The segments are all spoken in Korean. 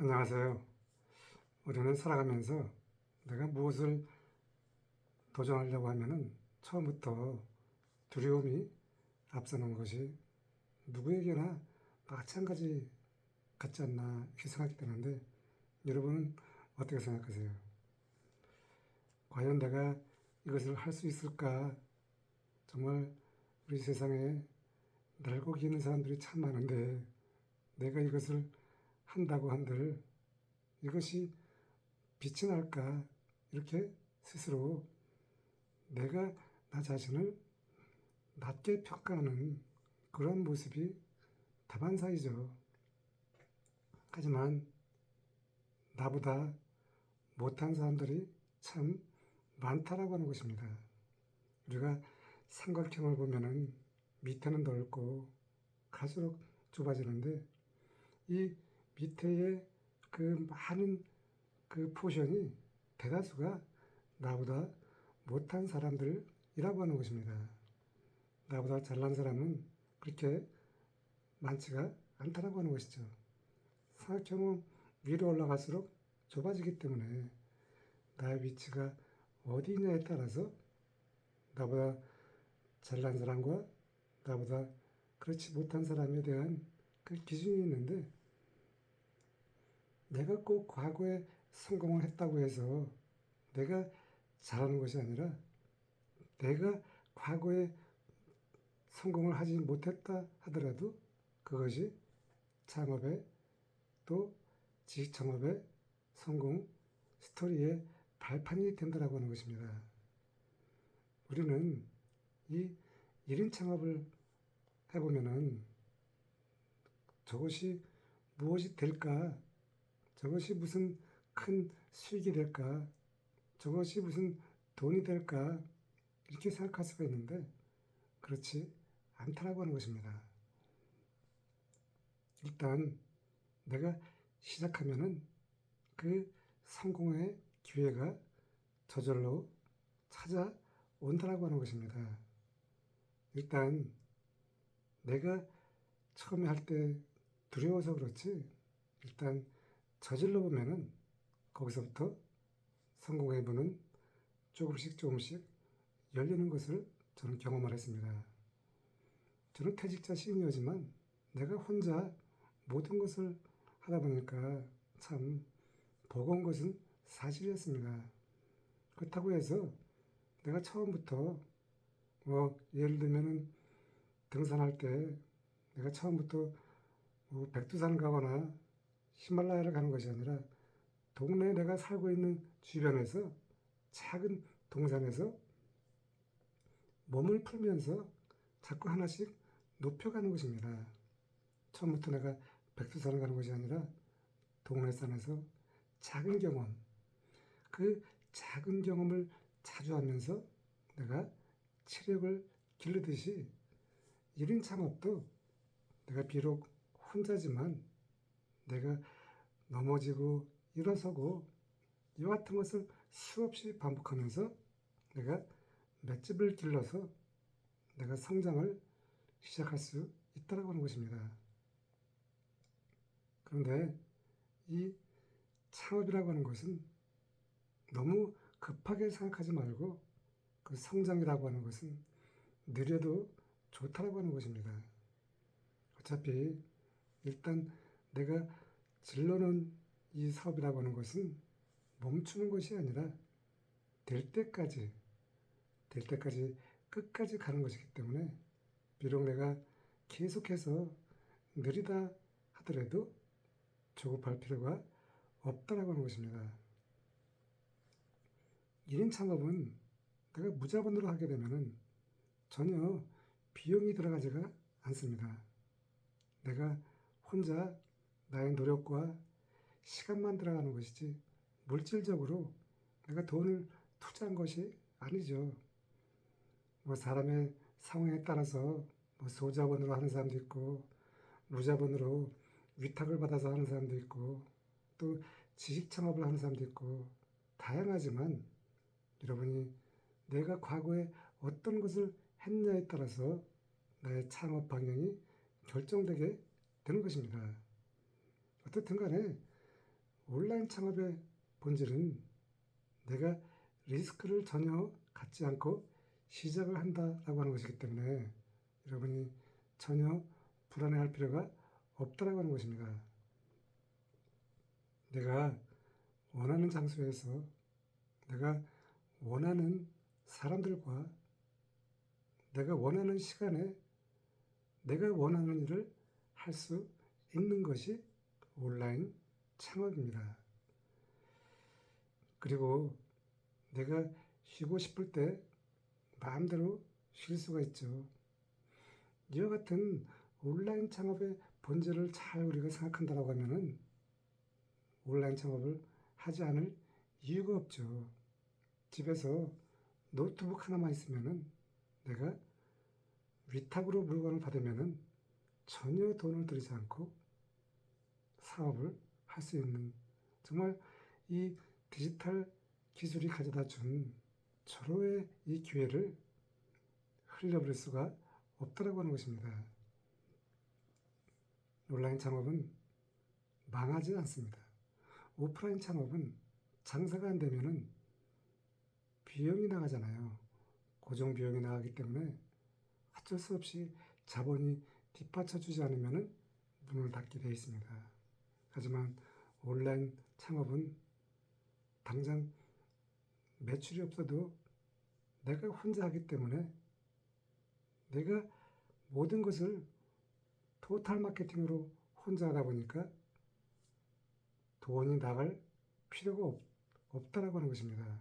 안녕하세요. 우리는 살아가면서 내가 무엇을 도전하려고 하면은 처음부터 두려움이 앞서는 것이 누구에게나 마찬가지 같지 않나 이렇게 생각이 되는데 여러분은 어떻게 생각하세요? 과연 내가 이것을 할 수 있을까? 정말 우리 세상에 날고 기는 사람들이 참 많은데 내가 이것을 한다고 한들 이것이 빛이 날까? 이렇게 스스로 내가 나 자신을 낮게 평가하는 그런 모습이 다반사이죠. 하지만 나보다 못한 사람들이 참 많다라고 하는 것입니다. 우리가 삼각형을 보면은 밑에는 넓고 갈수록 좁아지는데 이 밑에의 그 많은 그 포션이 대다수가 나보다 못한 사람들이라고 하는 것입니다. 나보다 잘난 사람은 그렇게 많지가 않다라고 하는 것이죠. 사각형은 위로 올라갈수록 좁아지기 때문에 나의 위치가 어디냐에 따라서 나보다 잘난 사람과 나보다 그렇지 못한 사람에 대한 그 기준이 있는데 내가 꼭 과거에 성공을 했다고 해서 내가 잘하는 것이 아니라 내가 과거에 성공을 하지 못했다 하더라도 그것이 창업의 또 지식 창업의 성공 스토리의 발판이 된다라고 하는 것입니다. 우리는 이 1인 창업을 해보면은 저것이 무엇이 될까? 저것이 무슨 큰 수익이 될까? 저것이 무슨 돈이 될까? 이렇게 생각할 수가 있는데 그렇지 않다라고 하는 것입니다. 일단 내가 시작하면은 그 성공의 기회가 저절로 찾아온다라고 하는 것입니다. 일단 내가 처음에 할 때 두려워서 그렇지 일단 저질러 보면은 거기서부터 성공의 문은 조금씩 조금씩 열리는 것을 저는 경험을 했습니다. 저는 퇴직자 시니어지만 내가 혼자 모든 것을 하다 보니까 참 버거운 것은 사실이었습니다. 그렇다고 해서 내가 처음부터 예를 들면은 등산할 때 내가 처음부터 백두산 가거나 히말라야를 가는 것이 아니라 동네에 내가 살고 있는 주변에서 작은 동산에서 몸을 풀면서 자꾸 하나씩 높여가는 것입니다. 처음부터 내가 백두산을 가는 것이 아니라 동네 산에서 작은 경험, 그 작은 경험을 자주 하면서 내가 체력을 기르듯이 1인 창업도 내가 비록 혼자지만 내가 넘어지고 일어서고 이와 같은 것을 수없이 반복하면서 내가 맷집을 길러서 내가 성장을 시작할 수 있다고 하는 것입니다. 그런데 이 창업이라고 하는 것은 너무 급하게 생각하지 말고 그 성장이라고 하는 것은 느려도 좋다라고 하는 것입니다. 어차피 일단 내가 질러놓은 이 사업이라고 하는 것은 멈추는 것이 아니라 될 때까지 될 때까지 끝까지 가는 것이기 때문에 비록 내가 계속해서 느리다 하더라도 조급할 필요가 없다라고 하는 것입니다. 1인 창업은 내가 무자본으로 하게 되면은 전혀 비용이 들어가지가 않습니다. 내가 혼자 나의 노력과 시간만 들어가는 것이지 물질적으로 내가 돈을 투자한 것이 아니죠. 사람의 상황에 따라서 소자본으로 하는 사람도 있고 무자본으로 위탁을 받아서 하는 사람도 있고 또 지식 창업을 하는 사람도 있고 다양하지만 여러분이 내가 과거에 어떤 것을 했냐에 따라서 나의 창업 방향이 결정되게 되는 것입니다. 어떻든 간에 온라인 창업의 본질은 내가 리스크를 전혀 갖지 않고 시작을 한다라고 하는 것이기 때문에 여러분이 전혀 불안해할 필요가 없다라고 하는 것입니다. 내가 원하는 장소에서 내가 원하는 사람들과 내가 원하는 시간에 내가 원하는 일을 할 수 있는 것이 온라인 창업입니다. 그리고 내가 쉬고 싶을 때 마음대로 쉴 수가 있죠. 이와 같은 온라인 창업의 본질을 잘 우리가 생각한다고 하면은 온라인 창업을 하지 않을 이유가 없죠. 집에서 노트북 하나만 있으면은 내가 위탁으로 물건을 받으면은 전혀 돈을 들이지 않고 사업을 할 수 있는, 정말 이 디지털 기술이 가져다 준 절호의 이 기회를 흘려버릴 수가 없다라고 하는 것입니다. 온라인 창업은 망하지 않습니다. 오프라인 창업은 장사가 안 되면은 비용이 나가잖아요. 고정 비용이 나가기 때문에 어쩔 수 없이 자본이 뒷받쳐주지 않으면은 문을 닫게 되어 있습니다. 하지만 온라인 창업은 당장 매출이 없어도 내가 혼자 하기 때문에 내가 모든 것을 토탈 마케팅으로 혼자 하다 보니까 돈이 나갈 필요가 없다라고 하는 것입니다.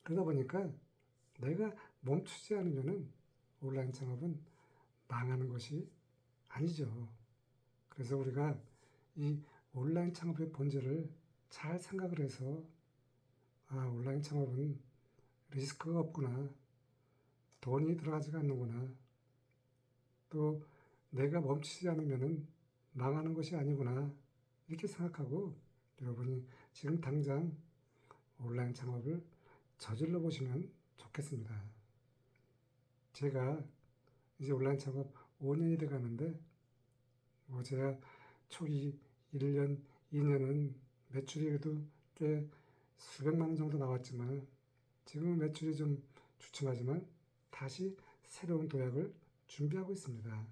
그러다 보니까 내가 멈추지 않으면은 온라인 창업은 망하는 것이 아니죠. 그래서 우리가 이 온라인 창업의 본질을 잘 생각을 해서 온라인 창업은 리스크가 없구나. 돈이 들어가지가 않는구나. 또 내가 멈추지 않으면은 망하는 것이 아니구나. 이렇게 생각하고 여러분이 지금 당장 온라인 창업을 저질러 보시면 좋겠습니다. 제가 이제 온라인 창업 5년이 돼 가는데 제가 초기 1년, 2년은 매출이 그래도 꽤 수백만 원 정도 나왔지만 지금은 매출이 좀 주춤하지만 다시 새로운 도약을 준비하고 있습니다.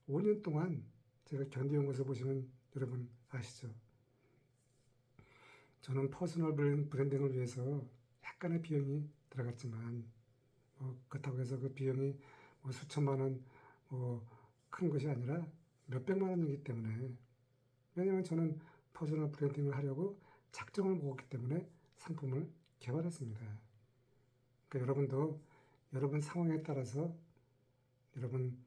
5년 동안 제가 견뎌온 것을 보시면 여러분 아시죠? 저는 퍼스널 브랜딩을 위해서 약간의 비용이 들어갔지만 그렇다고 해서 그 비용이 수천만 원 큰 것이 아니라 몇백만 원이기 때문에, 왜냐하면 저는 퍼스널 브랜딩을 하려고 작정을 먹었기 때문에 상품을 개발했습니다. 그러니까 여러분도 여러분 상황에 따라서 여러분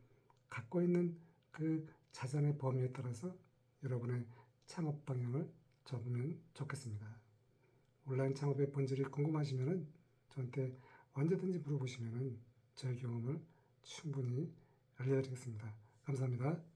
갖고 있는 그 자산의 범위에 따라서 여러분의 창업 방향을 잡으면 좋겠습니다. 온라인 창업의 본질이 궁금하시면은 저한테 언제든지 물어보시면은 저의 경험을 충분히 알려드리겠습니다. 감사합니다.